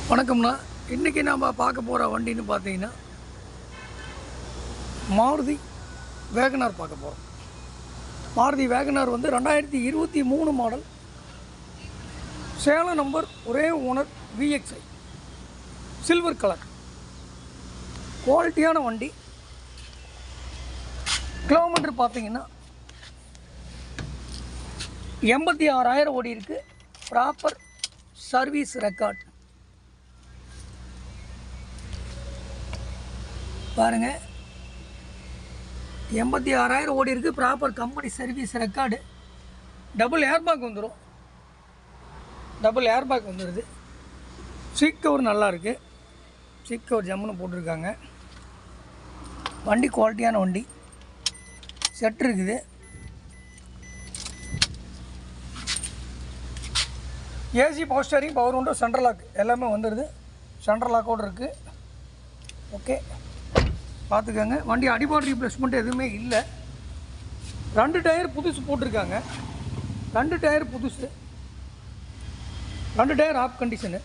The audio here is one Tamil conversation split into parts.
வணக்கம்ண்ணா. இன்றைக்கி நம்ம பார்க்க போகிற வண்டின்னு பார்த்தீங்கன்னா மாருதி வேகனார் பார்க்க போகிறோம். மாருதி வேகனார் வந்து 2023 மாடல், சேலம் நம்பர், ஒரே ஓனர், VXI, சில்வர் கலர், குவாலிட்டியான வண்டி. கிலோமீட்டர் பார்த்தீங்கன்னா 86,000 ஓடி இருக்குது. ப்ராப்பர் சர்வீஸ் ரெக்கார்ட் பாருங்கள். 86,000 ஓடி இருக்குது. Proper company service record. Double airbag வந்துடும். டபுள் ஏர்பேக் வந்துடுது. சீட் கவர் நல்லா இருக்குது. சீட் கவர் ஜம்முன்னு போட்டிருக்காங்க. வண்டி குவாலிட்டியான வண்டி. செட் இருக்குது. AC, power steering, power window, central lock எல்லாமே வந்துடுது. சென்ட்ரல் லாக்கோடு இருக்குது. ஓகே, பார்த்துக்கோங்க. வண்டி அடிபாடு ரீப்ளேஸ்மெண்ட் எதுவுமே இல்லை. 2 டயர் புதுசு போட்டிருக்காங்க. 2 டயர் புதுசு, 2 tyre half condition.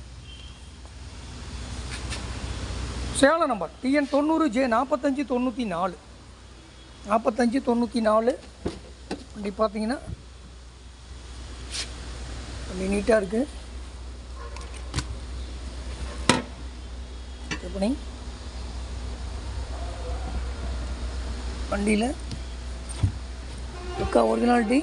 Salem number TN 90J 4594 4594. வண்டி பார்த்தீங்கன்னா வண்டி நீட்டாக இருக்குது. எப்படி வண்டியில் ஒரிஜினாலிட்டி